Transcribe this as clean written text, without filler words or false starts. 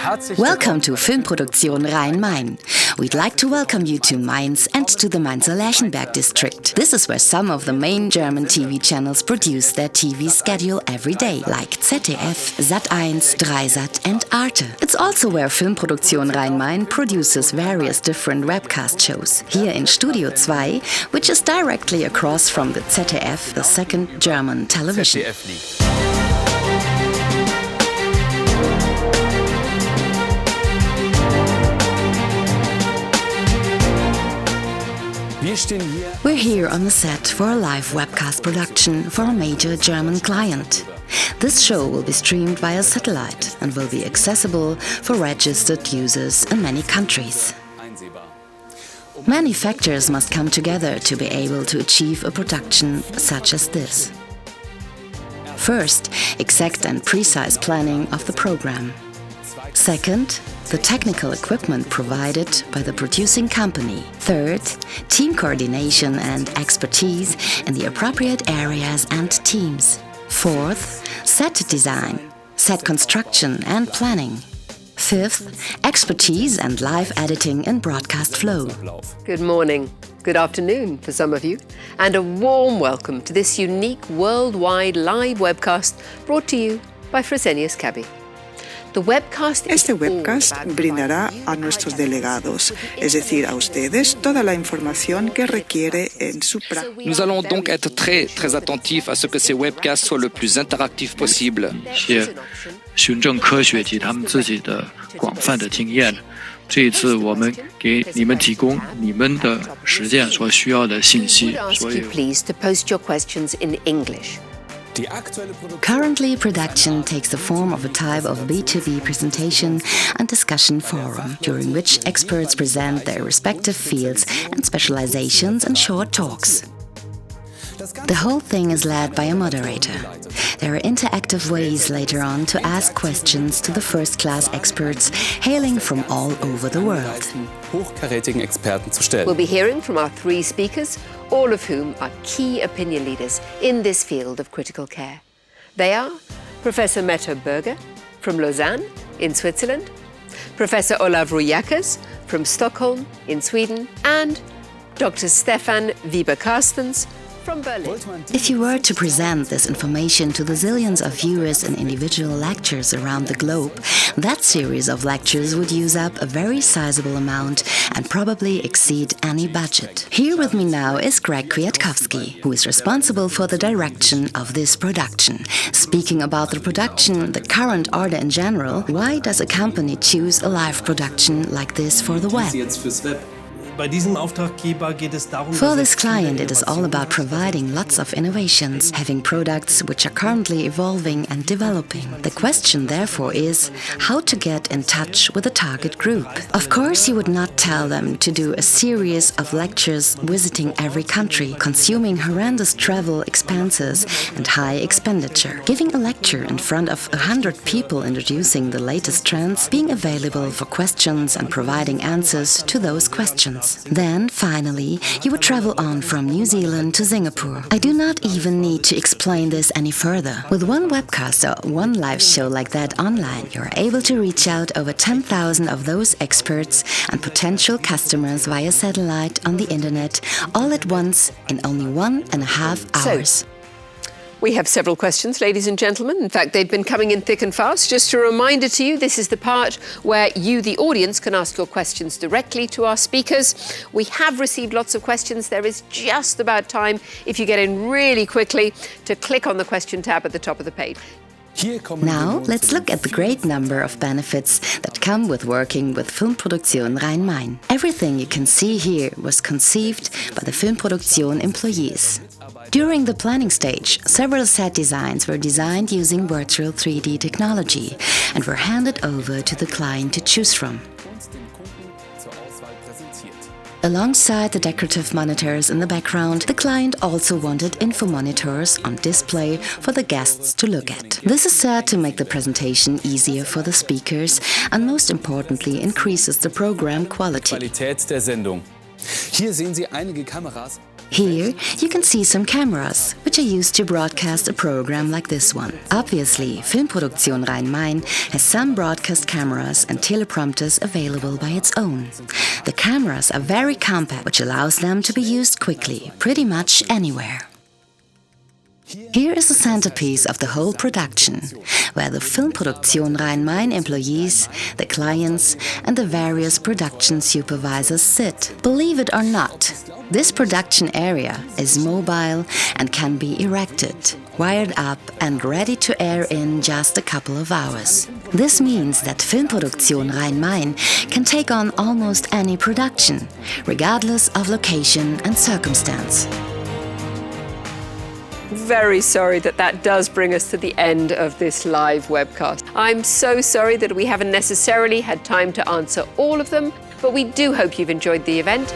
Welcome to Filmproduktion Rhein-Main. We'd like to welcome you to Mainz and to the Mainzer Lerchenberg district. This is where some of the main German TV channels produce their TV schedule every day, like ZDF, Sat.1, Dreisat and Arte. It's also where Filmproduktion Rhein-Main produces various different webcast shows. Here in Studio 2, which is directly across from the ZDF, the second German television. We're here on the set for a live webcast production for a major German client. This show will be streamed via satellite and will be accessible for registered users in many countries. Many factors must come together to be able to achieve a production such as this. First, exact and precise planning of the program. Second, the technical equipment provided by the producing company. Third, team coordination and expertise in the appropriate areas and teams. Fourth, set design, set construction and planning. Fifth, expertise and live editing and broadcast flow. Good morning, good afternoon for some of you, and a warm welcome to this unique worldwide live webcast brought to you by Fresenius Kabi. Este webcast brindará a nuestros delegados, es decir, a ustedes, toda la información que requiere en su práctica. Nous allons donc être très attentifs à ce que ces webcasts soient le plus interactifs possible. 循证科学及他们自己的广泛的经验，这一次我们给你们提供你们的实践所需要的信息。所以 please to post your questions in English. Currently, production takes the form of a type of B2B presentation and discussion forum, during which experts present their respective fields and specializations in short talks. The whole thing is led by a moderator. There are interactive ways later on to ask questions to the first-class experts hailing from all over the world. Hochkarätigen Experten zu stellen. We'll be hearing from our three speakers, all of whom are key opinion leaders in this field of critical care. They are Professor Mette Berger from Lausanne in Switzerland, Professor Olav Rujakas from Stockholm in Sweden, and Dr. Stefan Wieber-Karstens from Berlin. If you were to present this information to the zillions of viewers in individual lectures around the globe, that series of lectures would use up a very sizable amount and probably exceed any budget. Here with me now is Greg Kwiatkowski, who is responsible for the direction of this production. Speaking about the production, the current order in general, why does a company choose a live production like this for the web? For this client, it is all about providing lots of innovations, having products which are currently evolving and developing. The question, therefore, is how to get in touch with the target group. Of course, you would not tell them to do a series of lectures visiting every country, consuming horrendous travel expenses and high expenditure. Giving a lecture in front of 100 people introducing the latest trends, being available for questions and providing answers to those questions. Then, finally, you would travel on from New Zealand to Singapore. I do not even need to explain this any further. With one webcast or one live show like that online, you're able to reach out over 10,000 of those experts and potential customers via satellite on the internet, all at once in only 1.5 hours. We have several questions, ladies and gentlemen. In fact, they've been coming in thick and fast. Just a reminder to you, this is the part where you, the audience, can ask your questions directly to our speakers. We have received lots of questions. There is just about time, if you get in really quickly, to click on the question tab at the top of the page. Now, let's look at the great number of benefits that come with working with Filmproduktion Rhein-Main. Everything you can see here was conceived by the Filmproduktion employees. During the planning stage, several set designs were designed using virtual 3D technology and were handed over to the client to choose from. Alongside the decorative monitors in the background, the client also wanted info monitors on display for the guests to look at. This is said to make the presentation easier for the speakers and most importantly increases the program quality. Qualität der Sendung. Hier sehen Sie einige Kameras. Here, you can see some cameras, which are used to broadcast a program like this one. Obviously, Filmproduktion Rhein-Main has some broadcast cameras and teleprompters available by its own. The cameras are very compact, which allows them to be used quickly, pretty much anywhere. Here is the centerpiece of the whole production, where the Filmproduktion Rhein-Main employees, the clients, and the various production supervisors sit. Believe it or not, this production area is mobile and can be erected, wired up and ready to air in just a couple of hours. This means that Filmproduktion Rhein-Main can take on almost any production, regardless of location and circumstance. Very sorry that does bring us to the end of this live webcast. I'm so sorry that we haven't necessarily had time to answer all of them, but we do hope you've enjoyed the event.